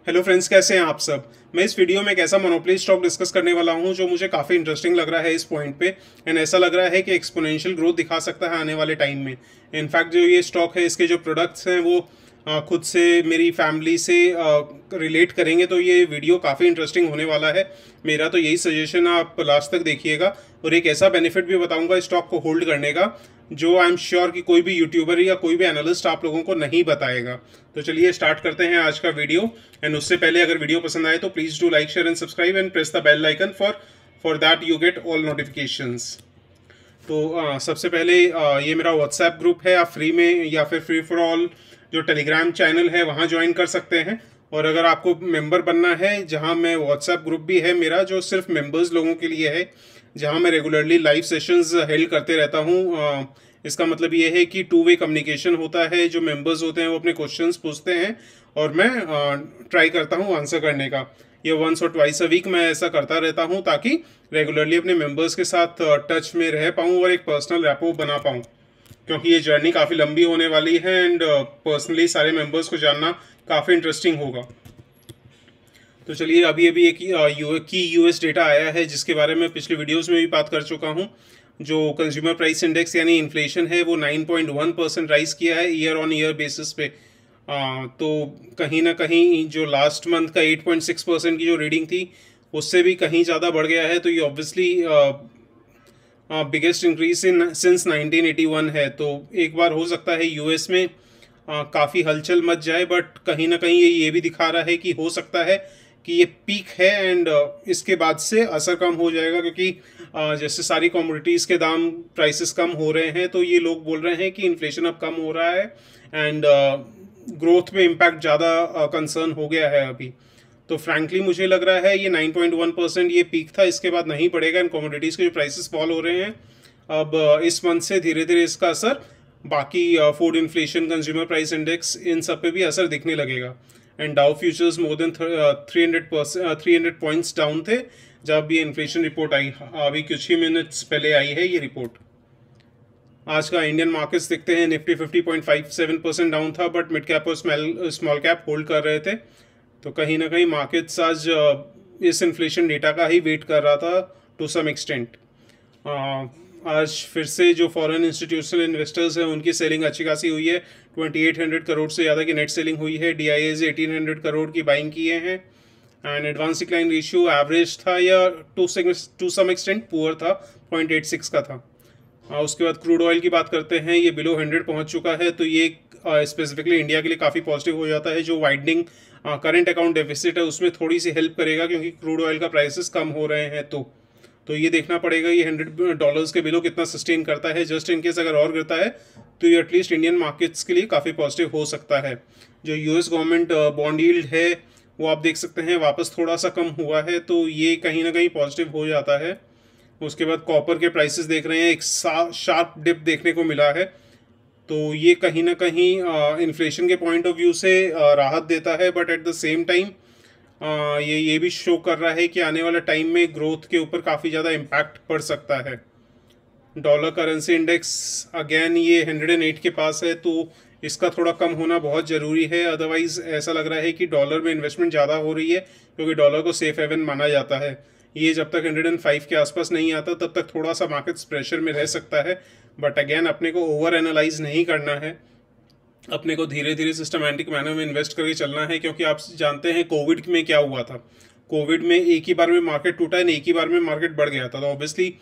Hello friends, कैसे हैं आप सब। मैं इस वीडियो में एक ऐसा मोनोपोली स्टॉक डिस्कस करने वाला हूं जो मुझे काफ़ी इंटरेस्टिंग लग रहा है इस पॉइंट पे। एंड ऐसा लग रहा है कि एक्सपोनेंशियल ग्रोथ दिखा सकता है आने वाले टाइम में। इनफैक्ट जो ये स्टॉक है, इसके जो प्रोडक्ट्स हैं वो खुद से मेरी फैमिली से रिलेट करेंगे, तो ये वीडियो काफ़ी इंटरेस्टिंग होने वाला है। मेरा तो यही सजेशन, आप लास्ट तक देखिएगा। और एक ऐसा बेनिफिट भी बताऊंगा स्टॉक को होल्ड करने का जो आई एम श्योर कि कोई भी यूट्यूबर या कोई भी एनालिस्ट आप लोगों को नहीं बताएगा। तो चलिए स्टार्ट करते हैं आज का वीडियो। एंड उससे पहले अगर वीडियो पसंद आए तो please do like, share and subscribe and press the bell icon for that you get all notifications. तो सबसे पहले ये मेरा व्हाट्सएप ग्रुप है। आप फ्री में या फिर फ्री फॉर ऑल जो टेलीग्राम चैनल है वहाँ ज्वाइन कर सकते हैं। और अगर आपको मेंबर बनना है, जहाँ मैं व्हाट्सएप ग्रुप भी है मेरा जो सिर्फ मेंबर्स लोगों के लिए है, जहाँ मैं रेगुलरली लाइव सेशंस हेल्ड करते रहता हूँ। इसका मतलब ये है कि टू वे कम्युनिकेशन होता है। जो मेंबर्स होते हैं वो अपने क्वेश्चंस पूछते हैं और मैं ट्राई करता हूँ आंसर करने का। ये वंस और ट्वाइस अ वीक मैं ऐसा करता रहता हूँ ताकि रेगुलरली अपने मेंबर्स के साथ टच में रह पाऊँ और एक पर्सनल रैपो बना पाऊँ, क्योंकि ये जर्नी काफ़ी लंबी होने वाली है एंड पर्सनली सारे मेंबर्स को जानना काफ़ी इंटरेस्टिंग होगा। तो चलिए, अभी अभी एक की यूएस डेटा आया है जिसके बारे में पिछले वीडियोस में भी बात कर चुका हूँ। जो कंज्यूमर प्राइस इंडेक्स यानी इन्फ्लेशन है वो 9.1% राइज किया है ईयर ऑन ईयर बेसिस पे। तो कहीं ना कहीं जो लास्ट मंथ का 8.6% की जो रीडिंग थी उससे भी कहीं ज़्यादा बढ़ गया है। तो ये obviously biggest increase in since 1981 है। तो एक बार हो सकता है यूएस में काफ़ी हलचल मच जाए, बट कहीं ना कहीं ये भी दिखा रहा है कि हो सकता है कि ये पीक है एंड इसके बाद से असर कम हो जाएगा, क्योंकि जैसे सारी कमोडिटीज़ के दाम प्राइसेस कम हो रहे हैं तो ये लोग बोल रहे हैं कि इन्फ्लेशन अब कम हो रहा है एंड ग्रोथ पे इम्पैक्ट ज़्यादा कंसर्न हो गया है अभी। तो फ्रैंकली मुझे लग रहा है ये 9.1% ये पीक था, इसके बाद नहीं बढ़ेगा। एंड कमोडिटीज़ के जो प्राइसेस फॉल हो रहे हैं अब इस मंथ से धीरे धीरे इसका असर बाकी food inflation, consumer price index, इन सब पे भी असर दिखने लगेगा। And Dow futures more than 300 points down थे जब ये इन्फ्लेशन रिपोर्ट आई। अभी कुछ ही मिनट्स पहले आई है ये रिपोर्ट। आज का इंडियन मार्केट्स देखते हैं। निफ्टी 50.57% डाउन था, बट मिड कैप और स्मॉल कैप होल्ड कर रहे थे। तो कहीं ना कहीं मार्केट्स आज इस इन्फ्लेशन डेटा का ही वेट कर रहा था टू सम एक्सटेंट। आज फिर से जो फॉरेन इंस्टीट्यूशनल इन्वेस्टर्स हैं उनकी सेलिंग अच्छी खासी हुई है। 2800 करोड़ से ज़्यादा की नेट सेलिंग हुई है। DIAs 1800 करोड़ की बाइंग किए हैं। And advance decline ratio average था या टू सम एक्सटेंट पुअर था, 0.86 का था। उसके बाद क्रूड ऑयल की बात करते हैं। ये बिलो 100 पहुंच चुका है, तो ये स्पेसिफिकली इंडिया के लिए काफ़ी पॉजिटिव हो जाता है। जो वाइडनिंग करंट अकाउंट डेफिसिट है उसमें थोड़ी सी हेल्प करेगा, क्योंकि क्रूड ऑयल का प्राइसेस कम हो रहे हैं। तो ये देखना पड़ेगा ये $100 के बिलो कितना सस्टेन करता है। जस्ट इन केस अगर और गिरता है तो ये एटलीस्ट इंडियन मार्केट्स के लिए काफ़ी पॉजिटिव हो सकता है। जो यूएस गवर्नमेंट बॉन्ड यील्ड है वो आप देख सकते हैं वापस थोड़ा सा कम हुआ है, तो ये कहीं ना कहीं पॉजिटिव हो जाता है। उसके बाद कॉपर के प्राइसेस देख रहे हैं, एक शार्प डिप देखने को मिला है। तो ये कहीं ना कहीं इन्फ्लेशन के पॉइंट ऑफ व्यू से राहत देता है, but at the same time ये भी शो कर रहा है कि आने वाला टाइम में ग्रोथ के ऊपर काफ़ी ज़्यादा इम्पैक्ट पड़ सकता है। डॉलर करेंसी इंडेक्स अगेन ये 108 के पास है, तो इसका थोड़ा कम होना बहुत ज़रूरी है। अदरवाइज ऐसा लग रहा है कि डॉलर में इन्वेस्टमेंट ज़्यादा हो रही है, क्योंकि डॉलर को सेफ हेवन माना जाता है। ये जब तक 105 के आसपास नहीं आता तब तक थोड़ा सा मार्केट्स प्रेशर में रह सकता है। बट अगेन अपने को ओवर एनालाइज नहीं करना है, अपने को धीरे धीरे सिस्टमैटिक मैनर में इन्वेस्ट करके चलना है। क्योंकि आप जानते हैं कोविड में क्या हुआ था। कोविड में एक ही बार में मार्केट टूटा है, एक ही बार में मार्केट बढ़ गया था। तो ऑब्वियसली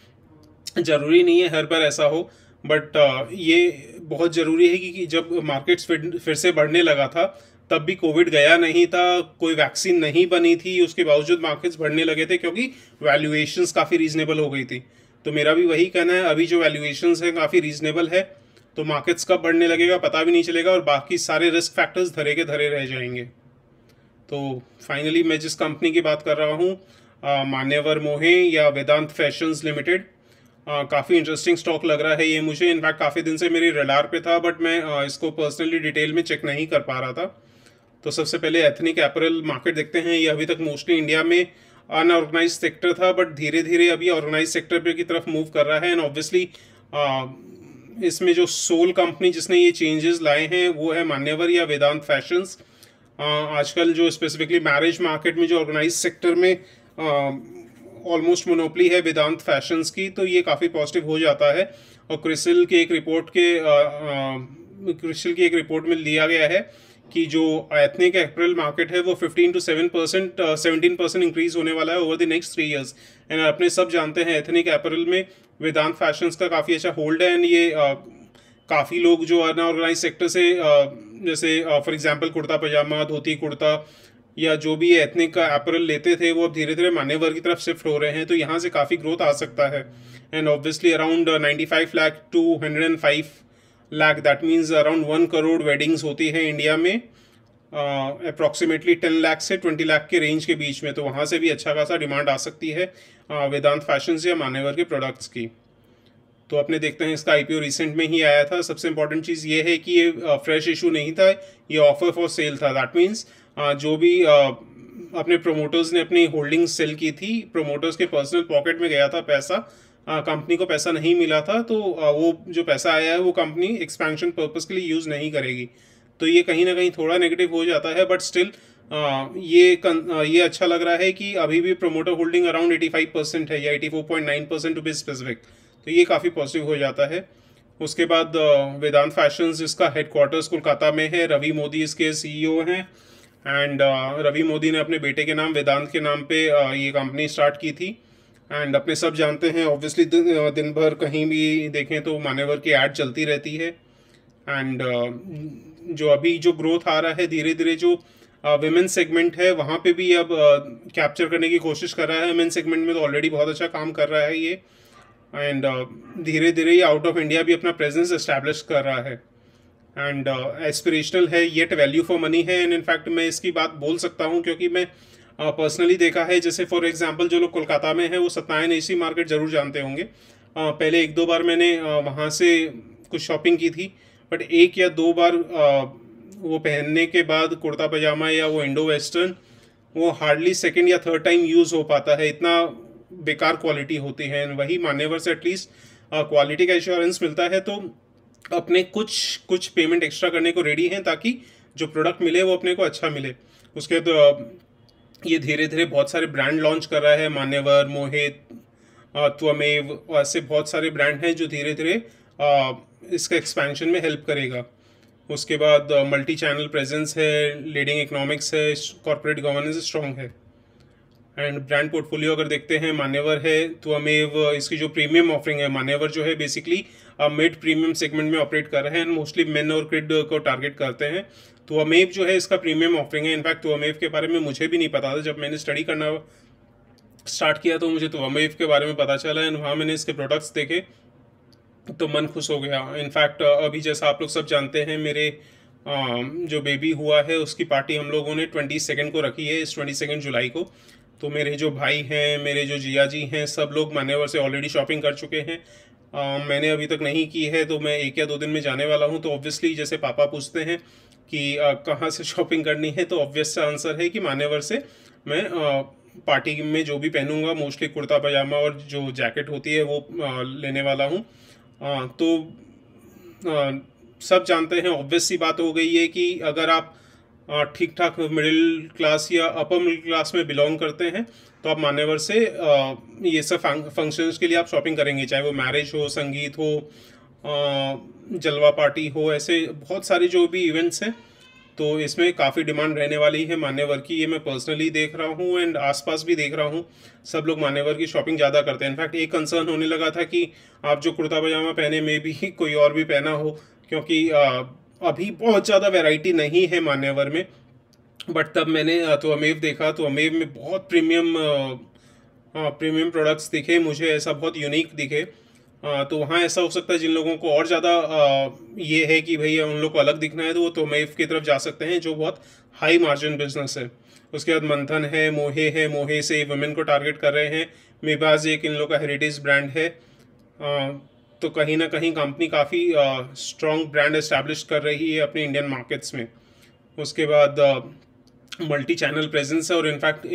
ज़रूरी नहीं है हर बार ऐसा हो, बट ये बहुत ज़रूरी है कि जब मार्केट्स फिर से बढ़ने लगा था तब भी कोविड गया नहीं था, कोई वैक्सीन नहीं बनी थी, उसके बावजूद मार्केट्स बढ़ने लगे थे क्योंकि वैल्यूएशंस काफ़ी रीजनेबल हो गई थी। तो मेरा भी वही कहना है, अभी जो वैल्यूएशंस है काफ़ी रीजनेबल है, तो मार्केट्स कब बढ़ने लगेगा पता भी नहीं चलेगा और बाकी सारे रिस्क फैक्टर्स धरे के धरे रह जाएंगे। तो फाइनली मैं जिस कंपनी की बात कर रहा हूँ, मान्यवर मोहे या वेदांत फैशंस लिमिटेड, काफ़ी इंटरेस्टिंग स्टॉक लग रहा है ये मुझे। इनफैक्ट काफ़ी दिन से मेरी रडार पे था, बट मैं इसको पर्सनली डिटेल में चेक नहीं कर पा रहा था। तो सबसे पहले एथनिक अपैरल मार्केट देखते हैं। ये अभी तक मोस्टली इंडिया में अनऑर्गेनाइज सेक्टर था, बट धीरे धीरे अभी ऑर्गेनाइज सेक्टर पे की तरफ मूव कर रहा है। एंड ऑब्वियसली इसमें जो सोल कंपनी जिसने ये चेंजेस लाए हैं वो है मान्यवर या वेदांत फैशंस। आजकल जो स्पेसिफिकली मैरिज मार्केट में जो ऑर्गेनाइज सेक्टर में ऑलमोस्ट मोनोपली है वेदांत फैशंस की, तो ये काफ़ी पॉजिटिव हो जाता है। और क्रिसिल की एक रिपोर्ट में लिया गया है कि जो एथनिक एपरल मार्केट है वो 17% इंक्रीज होने वाला है over the next 3 years. And अपने सब जानते हैं एथनिक एपरल में वेदांत फैशंस का काफ़ी अच्छा होल्ड है। एंड ये काफ़ी लोग जो अनऑर्गेनाइज सेक्टर से जैसे फॉर एग्जांपल कुर्ता पजामा, धोती कुर्ता या जो भी एथनिक एपरल लेते थे वो अब धीरे धीरे मान्यवर की तरफ शिफ्ट हो रहे हैं, तो यहाँ से काफ़ी ग्रोथ आ सकता है। And obviously around 95 lakh to 105 lakh, that means around 1 crore weddings होती है इंडिया में, अप्रॉक्सीमेटली 10 लाख से 20 लाख के रेंज के बीच में। तो वहाँ से भी अच्छा खासा डिमांड आ सकती है वेदांत फैशंस या मान्यवर के प्रोडक्ट्स की। तो अपने देखते हैं इसका आईपीओ रिसेंट में ही आया था। सबसे इंपॉर्टेंट चीज़ ये है कि ये फ्रेश इशू नहीं था, ये ऑफर फॉर सेल था। दैट मीन्स जो भी अपने प्रोमोटर्स ने अपनी होल्डिंग सेल की थी, प्रोमोटर्स के पर्सनल पॉकेट में गया था पैसा, कंपनी को पैसा नहीं मिला था, तो वो जो पैसा आया है वो कंपनी एक्सपेंशन पर्पस के लिए यूज़ नहीं करेगी। तो ये कहीं ना कहीं थोड़ा नेगेटिव हो जाता है, बट स्टिल ये अच्छा लग रहा है कि अभी भी प्रोमोटर होल्डिंग अराउंड 85% है, या 84.9% टू बी स्पेसिफिक। तो ये काफ़ी पॉजिटिव हो जाता है। उसके बाद वेदांत फैशंस, इसका हेडक्वार्टर्स कोलकाता में है। रवि मोदी इसके सीईओ हैं। एंड रवि मोदी ने अपने बेटे के नाम वेदांत के नाम पे ये कंपनी स्टार्ट की थी। एंड अपने सब जानते हैं ऑब्वियसली दिन भर कहीं भी देखें तो मान्यवर की ऐड चलती रहती है। एंड जो अभी जो ग्रोथ आ रहा है धीरे धीरे, जो विमेन सेगमेंट है वहाँ पे भी अब कैप्चर करने की कोशिश कर रहा है। विमेन सेगमेंट में तो ऑलरेडी बहुत अच्छा काम कर रहा है ये। एंड धीरे धीरे ये आउट ऑफ इंडिया भी अपना प्रेजेंस एस्टैब्लिश कर रहा है। एंड एस्पिरेशनल है, येट वैल्यू फॉर मनी है। एंड इनफैक्ट मैं इसकी बात बोल सकता हूँ क्योंकि मैं पर्सनली देखा है। जैसे फॉर एग्जांपल जो लोग कोलकाता में हैं वो सत्यायन एसी मार्केट ज़रूर जानते होंगे। पहले 1-2 बार मैंने वहाँ से कुछ शॉपिंग की थी, बट 1 या 2 बार वो पहनने के बाद कुर्ता पजामा या वो इंडो वेस्टर्न, वो हार्डली सेकंड या थर्ड टाइम यूज़ हो पाता है, इतना बेकार क्वालिटी होती है। वही मान्यवर से एटलीस्ट क्वालिटी का एश्योरेंस मिलता है, तो अपने कुछ पेमेंट एक्स्ट्रा करने को रेडी हैं ताकि जो प्रोडक्ट मिले वो अपने को अच्छा मिले। उसके बाद ये धीरे धीरे बहुत सारे ब्रांड लॉन्च कर रहा है, मान्यवर, मोहित, त्वमेव, ऐसे बहुत सारे ब्रांड हैं जो धीरे धीरे इसका एक्सपेंशन में हेल्प करेगा। उसके बाद मल्टी चैनल प्रेजेंस है, लीडिंग इकोनॉमिक्स है, कॉर्पोरेट गवर्नेंस स्ट्रॉन्ग है। एंड ब्रांड पोर्टफोलियो अगर देखते हैं, मान्यवर है, त्वमेव, इसकी जो प्रीमियम ऑफरिंग है, मान्यवर जो है बेसिकली मिड प्रीमियम सेगमेंट में ऑपरेट कर रहे हैं एंड मोस्टली मेन और किड को टारगेट करते हैं। त्वमेव जो है इसका प्रीमियम ऑफरिंग है। इनफैक्ट त्वमेव के बारे में मुझे भी नहीं पता था, जब मैंने स्टडी करना स्टार्ट किया तो मुझे त्वमेव के बारे में पता चला एंड वहाँ मैंने इसके प्रोडक्ट्स देखे तो मन खुश हो गया। इनफैक्ट अभी जैसा आप लोग सब जानते हैं, मेरे जो बेबी हुआ है उसकी पार्टी हम लोगों ने 22 को रखी है, इस 22 जुलाई को। तो मेरे जो भाई हैं, मेरे जो जिया जी हैं, सब लोग मान्यवर से ऑलरेडी शॉपिंग कर चुके हैं। मैंने अभी तक नहीं की है, तो मैं 1 या 2 दिन में जाने वाला हूँ। तो ऑब्वियसली जैसे पापा पूछते हैं कि कहाँ से शॉपिंग करनी है, तो ऑब्वियस सा आंसर है कि मान्यवर से। मैं पार्टी में जो भी पहनूंगा मोस्टली कुर्ता पजामा और जो जैकेट होती है वो लेने वाला हूँ। तो सब जानते हैं, ऑब्वियस सी बात हो गई है कि अगर आप ठीक ठाक मिडिल क्लास या अपर मिडिल क्लास में बिलोंग करते हैं तो आप मान्यवर से ये सब फंक्शंस के लिए आप शॉपिंग करेंगे, चाहे वो मैरिज हो, संगीत हो, जलवा पार्टी हो, ऐसे बहुत सारे जो भी इवेंट्स हैं। तो इसमें काफ़ी डिमांड रहने वाली है मान्यवर की, ये मैं पर्सनली देख रहा हूँ एंड आसपास भी देख रहा हूँ। सब लोग मान्यवर की शॉपिंग ज़्यादा करते हैं। इनफैक्ट एक कंसर्न होने लगा था कि आप जो कुर्ता पजामा पहने में भी कोई और भी पहना हो, क्योंकि अभी बहुत ज़्यादा वैरायटी नहीं है मान्यवर में। बट तब मैंने त्वमेव देखा, तो त्वमेव में बहुत प्रीमियम प्रोडक्ट्स दिखे मुझे, ऐसा बहुत यूनिक दिखे। तो वहाँ ऐसा हो सकता है जिन लोगों को और ज़्यादा ये है कि भैया उन लोग को अलग दिखना है, तो वो त्वमेव की तरफ जा सकते हैं जो बहुत हाई मार्जिन बिजनेस है। उसके बाद मंथन है, मोहे से वुमेन को टारगेट कर रहे हैं। मेबाज एक इन लोग का हेरिटेज ब्रांड है। तो कहीं ना कहीं कंपनी काफ़ी स्ट्रॉन्ग ब्रांड एस्टैब्लिश कर रही है अपने इंडियन मार्केट्स में। उसके बाद मल्टी चैनल प्रेजेंस है, और इनफैक्ट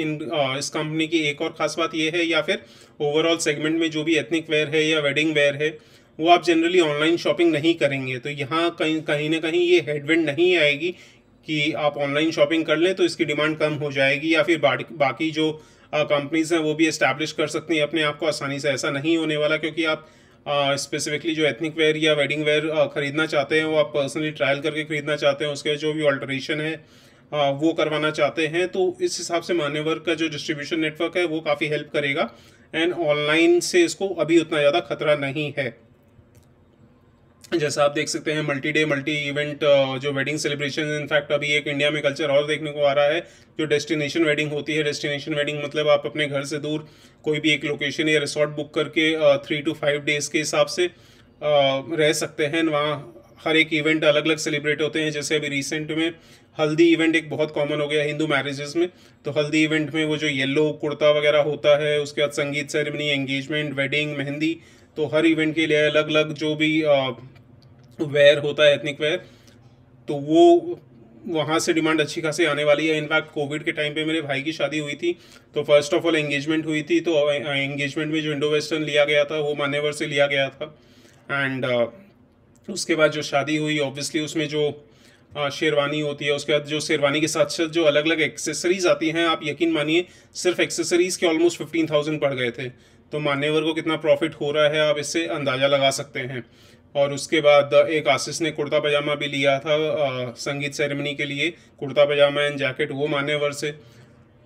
इस कंपनी की एक और ख़ास बात ये है, या फिर ओवरऑल सेगमेंट में जो भी एथनिक वेयर है या वेडिंग वेयर है वो आप जनरली ऑनलाइन शॉपिंग नहीं करेंगे। तो यहाँ कहीं ना कहीं ये हेडविंड नहीं आएगी कि आप ऑनलाइन शॉपिंग कर लें तो इसकी डिमांड कम हो जाएगी, या फिर बाकी जो कंपनीज हैं वो भी इस्टेब्लिश कर सकती हैं अपने आप को आसानी से। ऐसा नहीं होने वाला, क्योंकि आप स्पेसिफिकली जो एथनिक वेयर या वेडिंग वेयर ख़रीदना चाहते हैं वो आप पर्सनली ट्रायल करके ख़रीदना चाहते हैं, उसके जो भी ऑल्टरेशन है वो करवाना चाहते हैं, तो इस हिसाब से मान्यवर का जो डिस्ट्रीब्यूशन नेटवर्क है वो काफ़ी हेल्प करेगा। एंड ऑनलाइन से इसको अभी उतना ज़्यादा खतरा नहीं है। जैसा आप देख सकते हैं मल्टी डे मल्टी इवेंट जो वेडिंग सेलिब्रेशन, इनफैक्ट अभी एक इंडिया में कल्चर और देखने को आ रहा है जो डेस्टिनेशन वेडिंग होती है। डेस्टिनेशन वेडिंग मतलब आप अपने घर से दूर कोई भी एक लोकेशन या रिसोर्ट बुक करके 3 to 5 डेज के हिसाब से रह सकते हैं। वहाँ हर एक इवेंट अलग अलग सेलिब्रेट होते हैं। जैसे अभी रिसेंट में हल्दी इवेंट एक बहुत कॉमन हो गया हिंदू मैरिजेस में, तो हल्दी इवेंट में वो जो येलो कुर्ता वगैरह होता है, उसके बाद संगीत सेरेमनी, एंगेजमेंट, वेडिंग, मेहंदी, तो हर इवेंट के लिए अलग अलग जो भी वेयर होता है एथनिक वेयर, तो वो वहाँ से डिमांड अच्छी खासी आने वाली है। इनफैक्ट कोविड के टाइम पे मेरे भाई की शादी हुई थी, तो फर्स्ट ऑफ ऑल एंगेजमेंट हुई थी, तो एंगेजमेंट में जो इंडो वेस्टर्न लिया गया था वो मान्यवर से लिया गया था। एंड उसके बाद जो शादी हुई ऑब्वियसली उसमें जो शेरवानी होती है, उसके बाद जो शेरवानी के साथ साथ जो अलग अलग एक्सेसरीज आती हैं, आप यकीन मानिए सिर्फ एक्सेसरीज के ऑलमोस्ट 15,000 पड़ गए थे। तो मान्यवर को कितना प्रॉफिट हो रहा है आप इससे अंदाज़ा लगा सकते हैं। और उसके बाद एक आशीष ने कुर्ता पजामा भी लिया था संगीत सेरेमनी के लिए, कुर्ता पजामा एंड जैकेट, वो मान्यवर से।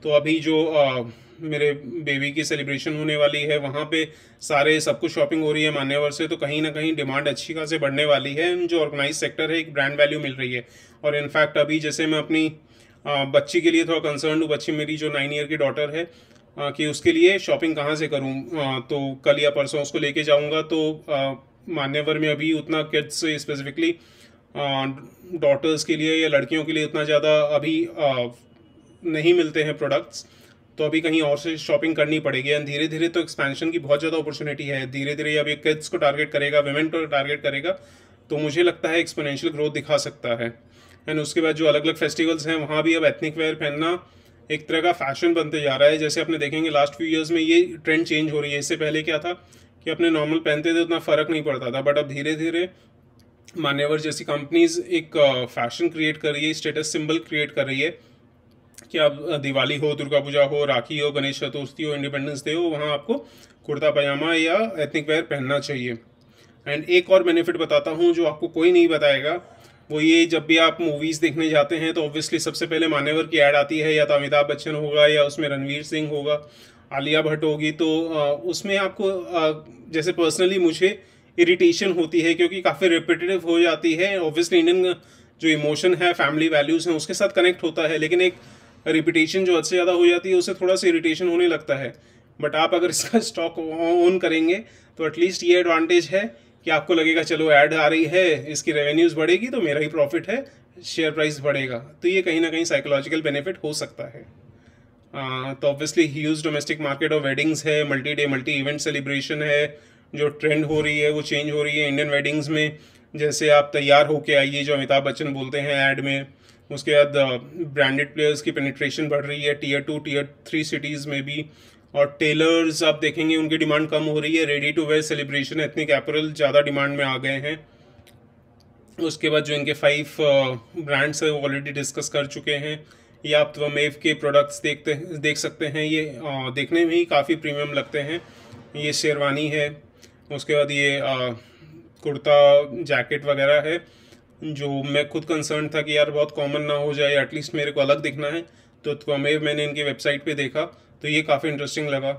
तो अभी जो मेरे बेबी की सेलिब्रेशन होने वाली है वहाँ पे सारे सब कुछ शॉपिंग हो रही है मान्यवर से, तो कहीं ना कहीं डिमांड अच्छी खासी बढ़ने वाली है। जो ऑर्गेनाइज सेक्टर है एक ब्रांड वैल्यू मिल रही है। और इनफैक्ट अभी जैसे मैं अपनी बच्ची के लिए थोड़ा कंसर्न हूँ, बच्ची मेरी जो 9 ईयर की डॉटर है, कि उसके लिए शॉपिंग कहाँ से करूँ, तो कल या परसों उसको लेके जाऊँगा। तो मान्यवर में अभी उतना किड्स स्पेसिफिकली डॉटर्स के लिए या लड़कियों के लिए उतना ज़्यादा अभी नहीं मिलते हैं प्रोडक्ट्स, तो अभी कहीं और से शॉपिंग करनी पड़ेगी। एंड धीरे धीरे तो एक्सपेंशन की बहुत ज़्यादा अपॉर्चुनिटी है। धीरे धीरे अभी किड्स को टारगेट करेगा, वेमेन को टारगेट करेगा, तो मुझे लगता है एक्सपोनेंशियल ग्रोथ दिखा सकता है। एंड उसके बाद जो अलग अलग फेस्टिवल्स हैं वहाँ भी अब एथनिक वेयर पहनना एक तरह का फैशन बनते जा रहा है। जैसे अपने देखेंगे लास्ट फ्यू ईयर्स में ये ट्रेंड चेंज हो रही है। इससे पहले क्या था कि अपने नॉर्मल पहनते थे उतना फ़र्क नहीं पड़ता था, बट अब धीरे धीरे मान्यवर जैसी कंपनीज एक फैशन क्रिएट कर रही है, स्टेटस सिंबल क्रिएट कर रही है कि अब दिवाली हो, दुर्गा पूजा हो, राखी हो, गणेश चतुर्थी हो, इंडिपेंडेंस डे हो, वहाँ आपको कुर्ता पजामा या एथनिक वेयर पहनना चाहिए। एंड एक और बेनिफिट बताता हूँ जो आपको कोई नहीं बताएगा, वो ये जब भी आप मूवीज़ देखने जाते हैं तो ऑब्वियसली सबसे पहले मान्यवर की ऐड आती है, या तो अमिताभ बच्चन होगा या उसमें रणवीर सिंह होगा, आलिया भट्ट होगी। तो उसमें आपको जैसे पर्सनली मुझे इरिटेशन होती है क्योंकि काफ़ी रिपीटेटिव हो जाती है। ऑब्वियसली इंडियन जो इमोशन है, फैमिली वैल्यूज़ हैं, उसके साथ कनेक्ट होता है, लेकिन एक रिपीटेशन जो हद से ज़्यादा हो जाती है उससे थोड़ा सा इरिटेशन होने लगता है। बट आप अगर इसका स्टॉक ऑन करेंगे तो एटलीस्ट ये एडवांटेज है कि आपको लगेगा चलो ऐड आ रही है, इसकी रेवेन्यूज़ बढ़ेगी तो मेरा ही प्रॉफिट है, शेयर प्राइस बढ़ेगा। तो ये कहीं ना कहीं साइकोलॉजिकल बेनिफिट हो सकता है। तो obviously huge domestic market of weddings है, multi day multi event celebration है, जो ट्रेंड हो रही है वो चेंज हो रही है इंडियन वेडिंग्स में। जैसे आप तैयार होके आइए जो अमिताभ बच्चन बोलते हैं ऐड में, उसके बाद ब्रांडेड प्लेयर्स की पेनिट्रेशन बढ़ रही है Tier 2 Tier 3 सिटीज़ में भी। और टेलर्स आप देखेंगे उनकी डिमांड कम हो रही है। Ready to wear celebration ethnic apparel ज़्यादा डिमांड में आ गए हैं। उसके बाद जो इनके 5 ब्रांड्स है वो ऑलरेडी डिस्कस कर चुके हैं। या आप त्वमेव के प्रोडक्ट्स देख सकते हैं, ये देखने में ही काफ़ी प्रीमियम लगते हैं। ये शेरवानी है, उसके बाद ये कुर्ता जैकेट वगैरह है, जो मैं खुद कंसर्न था कि यार बहुत कॉमन ना हो जाए, एटलीस्ट मेरे को अलग दिखना है। तो त्वमेव मैंने इनकी वेबसाइट पे देखा तो ये काफ़ी इंटरेस्टिंग लगा।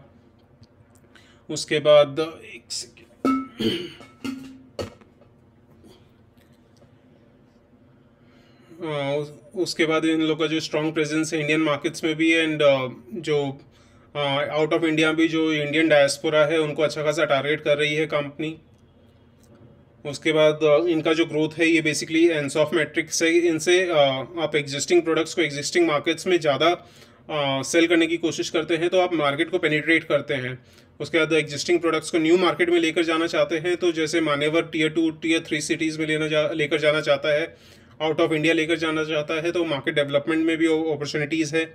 उसके बाद एक उसके बाद इन लोग का जो स्ट्रॉन्ग प्रेजेंस है इंडियन मार्केट्स में भी है, एंड जो आउट ऑफ इंडिया भी जो इंडियन डायस्पोरा है उनको अच्छा खासा टारगेट कर रही है कंपनी। उसके बाद इनका जो ग्रोथ है ये बेसिकली एनसॉफ मैट्रिक्स है। इनसे आप एग्जिस्टिंग प्रोडक्ट्स को एग्जिस्टिंग मार्केट्स में ज़्यादा सेल करने की कोशिश करते हैं, तो आप मार्केट को पेनिट्रेट करते हैं। उसके बाद एग्जिस्टिंग प्रोडक्ट्स को न्यू मार्केट में लेकर जाना चाहते हैं, तो जैसे मान्यवर Tier 2 Tier 3 सिटीज़ में लेकर जाना चाहता है, आउट ऑफ इंडिया लेकर जाना चाहता है, तो मार्केट डेवलपमेंट में भी अपॉर्चुनिटीज़ है।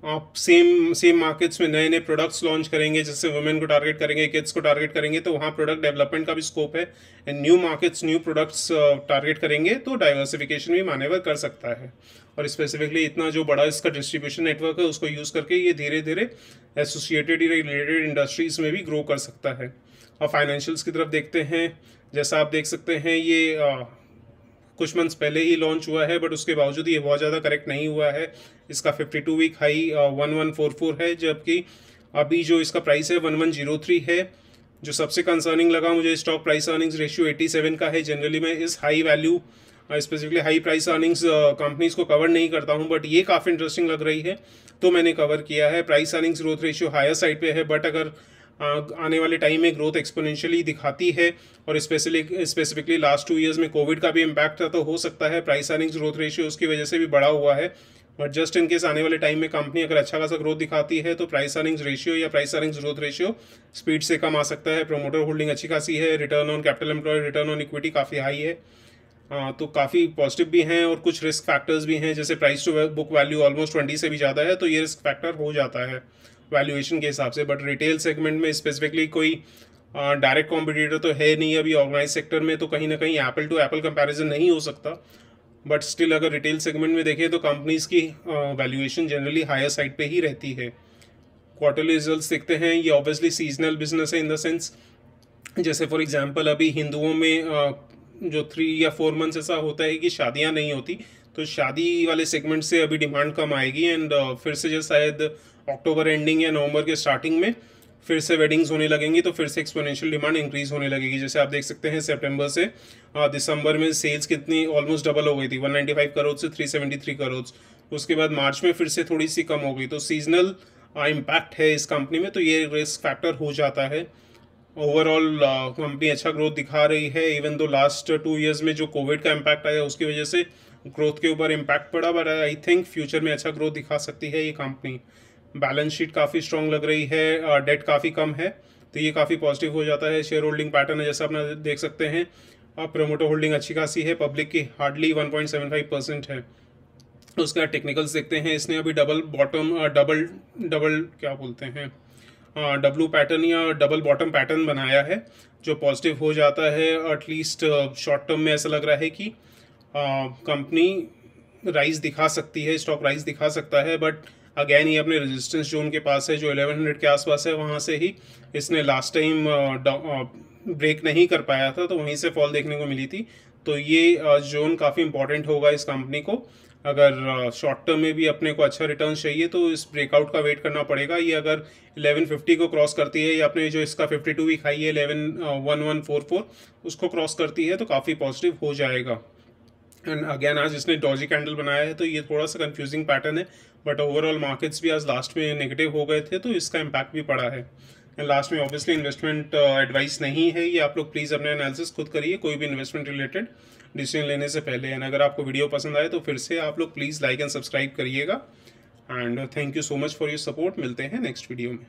आप सेम मार्केट्स में नए नए प्रोडक्ट्स लॉन्च करेंगे, जैसे वुमेन को टारगेट करेंगे, किड्स को टारगेट करेंगे, तो वहाँ प्रोडक्ट डेवलपमेंट का भी स्कोप है। And new markets new products target करेंगे तो डाइवर्सिफिकेशन भी मान्यवर कर सकता है। और स्पेसिफिकली इतना जो बड़ा इसका डिस्ट्रीब्यूशन नेटवर्क है उसको यूज़ करके ये धीरे धीरे एसोसिएटेड या रिलेटेड इंडस्ट्रीज़ में भी ग्रो कर सकता है। और फाइनेंशियल्स की तरफ देखते हैं, जैसा आप देख सकते हैं ये कुछ मंथ्स पहले ही लॉन्च हुआ है, बट उसके बावजूद ये बहुत ज़्यादा करेक्ट नहीं हुआ है। इसका 52 वीक हाई 1144 है, जबकि अभी जो इसका प्राइस है 1103 है। जो सबसे कंसर्निंग लगा मुझे स्टॉक प्राइस अर्निंग्स रेशियो 87 का है। जनरली मैं इस high value specifically high price earnings companies को कवर नहीं करता हूं, बट ये काफ़ी इंटरेस्टिंग लग रही है तो मैंने कवर किया है। Price earnings growth ratio higher side पे है, बट अगर आने वाले टाइम में ग्रोथ एक्सपोनेंशियली दिखाती है और स्पेसिफिकली लास्ट 2 ईयर्स में कोविड का भी इम्पैक्ट था, तो हो सकता है प्राइस अर्निंग्स ग्रोथ रेशियो उसकी वजह से भी बढ़ा हुआ है। बट जस्ट इन केस आने वाले टाइम में कंपनी अगर अच्छा खासा ग्रोथ दिखाती है तो प्राइस अर्निंग्स रेशियो या price earnings growth ratio speed से कम आ सकता है। प्रोमोटर होल्डिंग अच्छी खासी है, return on capital employed, return on equity काफ़ी हाई है। तो काफ़ी पॉजिटिव भी हैं और कुछ रिस्क फैक्टर्स भी हैं, जैसे price to book value almost 20 से भी ज़्यादा है, तो ये रिस्क फैक्टर हो जाता है वैल्यूएशन के हिसाब से। बट रिटेल सेगमेंट में स्पेसिफिकली कोई डायरेक्ट कॉम्पिटिटर तो है नहीं अभी ऑर्गेनाइज सेक्टर में, तो कहीं ना कहीं एप्पल टू एप्पल कंपैरिजन नहीं हो सकता। बट स्टिल अगर रिटेल सेगमेंट में देखें तो कंपनीज की वैल्यूएशन जनरली हायर साइड पे ही रहती है। क्वार्टरली रिजल्ट्स देखते हैं, ये ऑब्वियसली सीजनल बिजनेस है इन द सेंस, जैसे फॉर एग्जांपल अभी हिंदुओं में जो 3 या 4 मंथ्स ऐसा होता है कि शादियां नहीं होती, तो शादी वाले सेगमेंट से अभी डिमांड कम आएगी। एंड फिर से जो शायद अक्टूबर एंडिंग या नवंबर के स्टार्टिंग में फिर से वेडिंग्स होने लगेंगी, तो फिर से एक्सपोनेंशियल डिमांड इंक्रीज होने लगेगी। जैसे आप देख सकते हैं सितंबर से दिसंबर में सेल्स कितनी ऑलमोस्ट डबल हो गई थी, 195 करोड़ से 373 करोड़। उसके बाद मार्च में फिर से थोड़ी सी कम हो गई, तो सीजनल इम्पैक्ट है इस कंपनी में, तो ये रिस्क फैक्टर हो जाता है। ओवरऑल कंपनी अच्छा ग्रोथ दिखा रही है, इवन दो लास्ट 2 ईयर्स में जो कोविड का इम्पैक्ट आया उसकी वजह से ग्रोथ के ऊपर इम्पैक्ट पड़ा, बट आई थिंक फ्यूचर में अच्छा ग्रोथ दिखा सकती है ये कंपनी। बैलेंस शीट काफ़ी स्ट्रॉन्ग लग रही है, डेट काफ़ी कम है, तो ये काफ़ी पॉजिटिव हो जाता है। शेयर होल्डिंग पैटर्न है जैसा अपना देख सकते हैं, प्रोमोटर होल्डिंग अच्छी खासी है, पब्लिक की हार्डली 1.75% है। उसका टेक्निकल्स देखते हैं, इसने अभी डबल क्या बोलते हैं डब्लू पैटर्न या डबल बॉटम पैटर्न बनाया है, जो पॉजिटिव हो जाता है। एटलीस्ट शॉर्ट टर्म में ऐसा लग रहा है कि कंपनी राइज दिखा सकती है, स्टॉक राइज दिखा सकता है, बट अगेन ये अपने रेजिस्टेंस जोन के पास है जो 1100 के आसपास है, वहाँ से ही इसने लास्ट टाइम ब्रेक नहीं कर पाया था, तो वहीं से फॉल देखने को मिली थी। तो ये जोन काफ़ी इंपॉर्टेंट होगा इस कंपनी को। अगर शॉर्ट टर्म में भी अपने को अच्छा रिटर्न चाहिए तो इस ब्रेकआउट का वेट करना पड़ेगा। ये अगर 1150 को क्रॉस करती है या अपने जो इसका 52 वीक हाई है 1144 उसको क्रॉस करती है तो काफ़ी पॉजिटिव हो जाएगा। एंड अगेन आज इसने डॉजी कैंडल बनाया है, तो ये थोड़ा सा कंफ्यूजिंग पैटर्न है, बट ओवरऑल मार्केट्स भी आज लास्ट में नेगेटिव हो गए थे, तो इसका इम्पैक्ट भी पड़ा है। एंड लास्ट में ऑब्वियसली इन्वेस्टमेंट एडवाइस नहीं है, ये आप लोग प्लीज़ अपने एनालिसिस खुद करिए कोई भी इन्वेस्टमेंट रिलेटेड डिसीजन लेने से पहले। एंड अगर आपको वीडियो पसंद आए तो फिर से आप लोग प्लीज़ लाइक एंड सब्सक्राइब करिएगा। And thank you so much for your support. मिलते हैं नेक्स्ट वीडियो में।